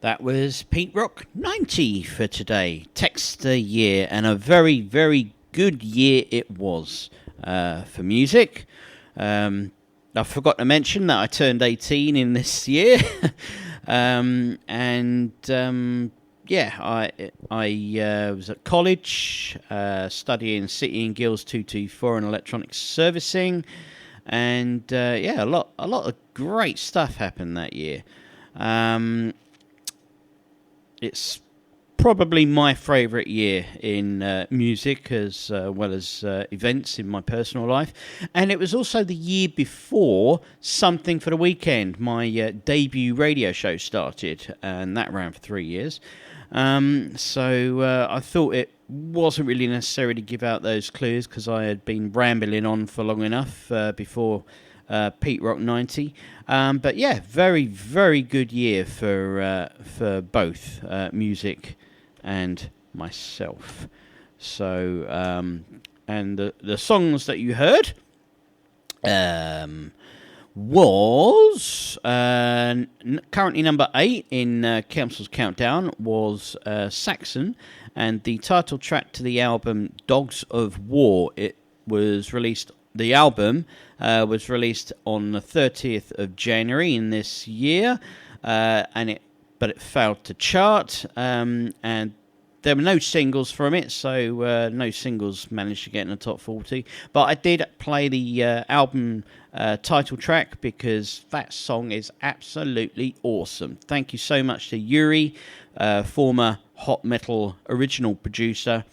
That was Peterock 90 for today. Texter year, and a very, very good year it was for music. I forgot to mention that I turned 18 in this year. I was at college studying City and Guilds 224 and electronics servicing, and a lot of great stuff happened that year. It's probably my favourite year in music as well as events in my personal life. And it was also the year before Something for the Weekend, my debut radio show, started. And that ran for 3 years. So I thought it wasn't really necessary to give out those clues because I had been rambling on for long enough before Peterock 90. But yeah, very, very good year for both music and myself. So, and the songs that you heard was currently number 8 in Council's Countdown was Saxon, and the title track to the album Dogs of War. It was released. The album was released on the 30th of January in this year, but it failed to chart, and there were no singles from it, so no singles managed to get in the top 40. But I did play the album title track because that song is absolutely awesome. Thank you so much to Yuri, former Hot Metal original producer,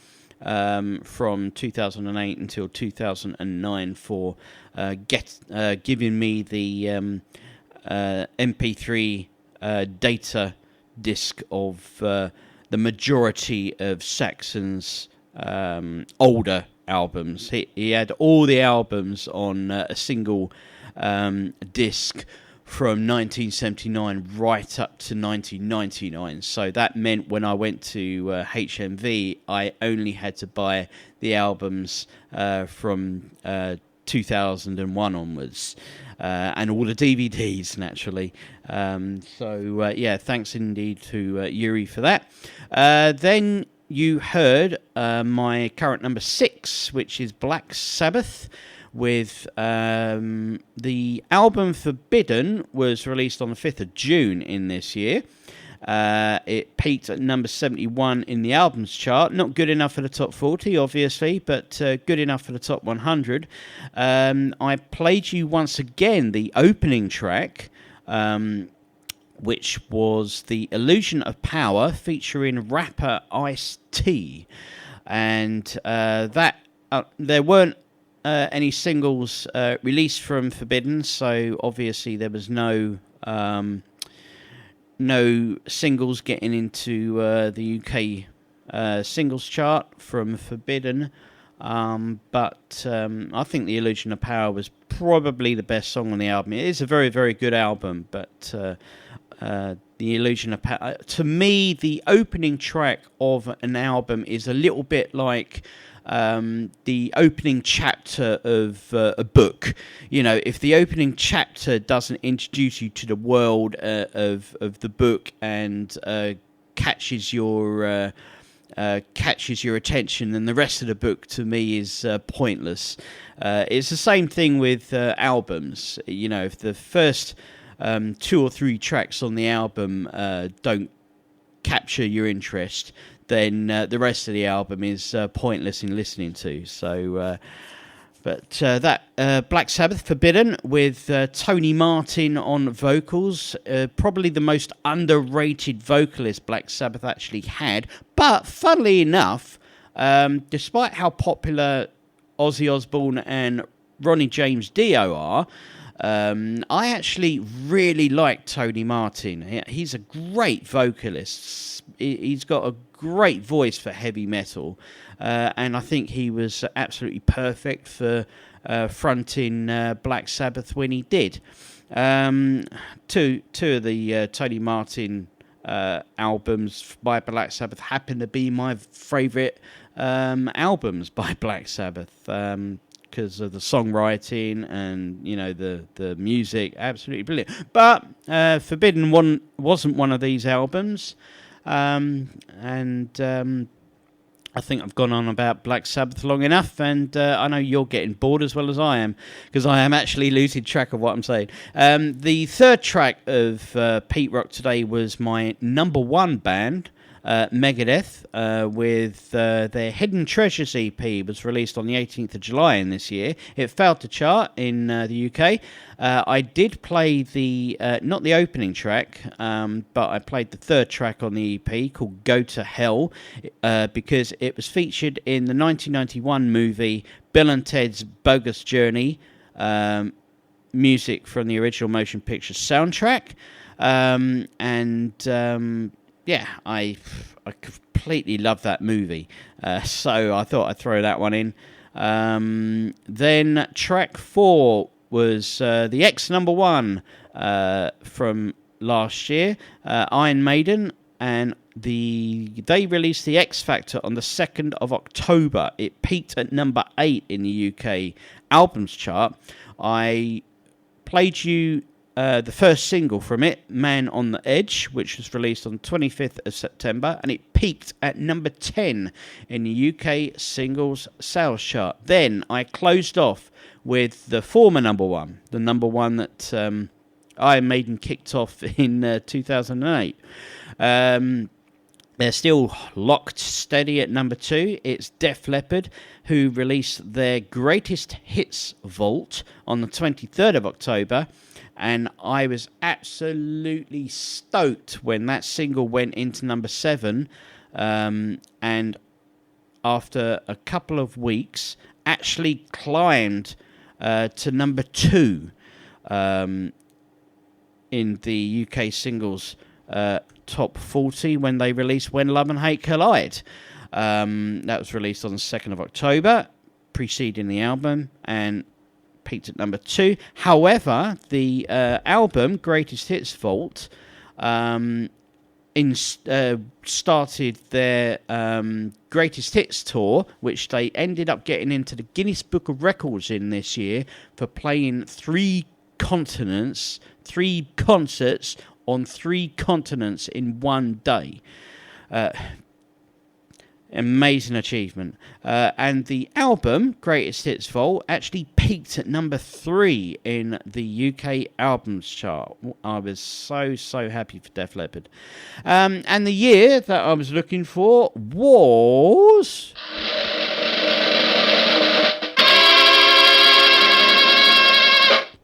from 2008 until 2009 for giving me the MP3 data disc of the majority of Saxon's older albums. He had all the albums on a single disc from 1979 right up to 1999. So that meant when I went to HMV, I only had to buy the albums from 2001 onwards, and all the DVDs, naturally. Thanks indeed to Yuri for that. Then you heard my current number 6, which is Black Sabbath, with the album Forbidden was released on the 5th of June in this year. It peaked at number 71 in the albums chart. Not good enough for the top 40, obviously, but good enough for the top 100. I played you once again the opening track, which was The Illusion of Power, featuring rapper Ice-T. And there weren't any singles released from Forbidden, so obviously there was no singles getting into the UK singles chart from Forbidden. But I think The Illusion of Power was probably the best song on the album. It is a very, very good album, but The Illusion of Power, to me, the opening track of an album is a little bit like the opening chapter of a book. You know, if the opening chapter doesn't introduce you to the world of the book and catches your attention, then the rest of the book to me is pointless. It's the same thing with albums. You know, if the first 2 or 3 tracks on the album don't capture your interest, then the rest of the album is pointless in listening to. So, that Black Sabbath Forbidden with Tony Martin on vocals, probably the most underrated vocalist Black Sabbath actually had. But funnily enough, despite how popular Ozzy Osbourne and Ronnie James Dio are, I actually really like Tony Martin. He's a great vocalist. He's got a great voice for heavy metal, and I think he was absolutely perfect for fronting Black Sabbath when he did. Two of the Tony Martin albums by Black Sabbath happen to be my favourite albums by Black Sabbath. because of the songwriting and the music. Absolutely brilliant. But Forbidden One wasn't one of these albums, and I think I've gone on about Black Sabbath long enough, and I know you're getting bored as well as I am, because I am actually losing track of what I'm saying. The third track of Peterock today was my number one band, Megadeth, with their Hidden Treasures EP, was released on the 18th of July in this year. It failed to chart in the UK. I did play the not the opening track, but I played the third track on the EP called Go to Hell, because it was featured in the 1991 movie Bill and Ted's Bogus Journey, music from the original motion picture soundtrack, yeah, I completely love that movie, so I thought I'd throw that one in. Then track 4 was the ex-number 1 from last year, Iron Maiden, and they released the X Factor on the 2nd of October. It peaked at number 8 in the UK albums chart. I played you the first single from it, Man on the Edge, which was released on 25th of September, and it peaked at number 10 in the UK singles sales chart. Then I closed off with the former number 1, the number 1 that Iron Maiden kicked off in 2008. They're still locked steady at number 2. It's Def Leppard, who released their Greatest Hits Vault on the 23rd of October. And I was absolutely stoked when that single went into number 7. And after a couple of weeks, actually climbed to number 2 in the UK singles top 40 when they released When Love and Hate Collide. That was released on the 2nd of October, preceding the album, and peaked at number 2. However, the album Greatest Hits Vault started their Greatest Hits tour, which they ended up getting into the Guinness Book of Records in this year for playing 3 continents, 3 concerts on 3 continents in one day. Amazing achievement. And the album, Greatest Hits Vault, actually peaked at number 3 in the UK albums chart. I was so happy for Def Leppard. And the year that I was looking for was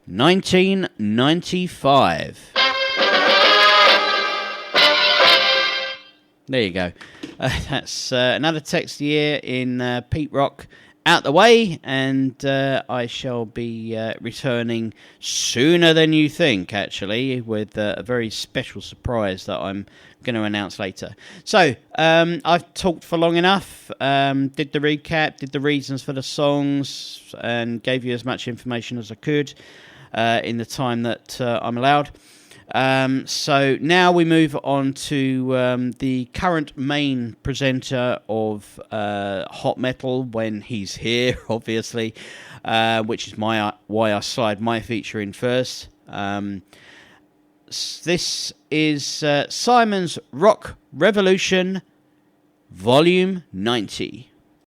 1995. There you go. That's another text year in Peterock out the way, and I shall be returning sooner than you think, actually, with a very special surprise that I'm going to announce later. So, I've talked for long enough, did the recap, did the reasons for the songs, and gave you as much information as I could in the time that I'm allowed. So now we move on to the current main presenter of Hot Metal when he's here, obviously, which is why I slide my feature in first. This is Simon's Rock Revolution, Volume 90.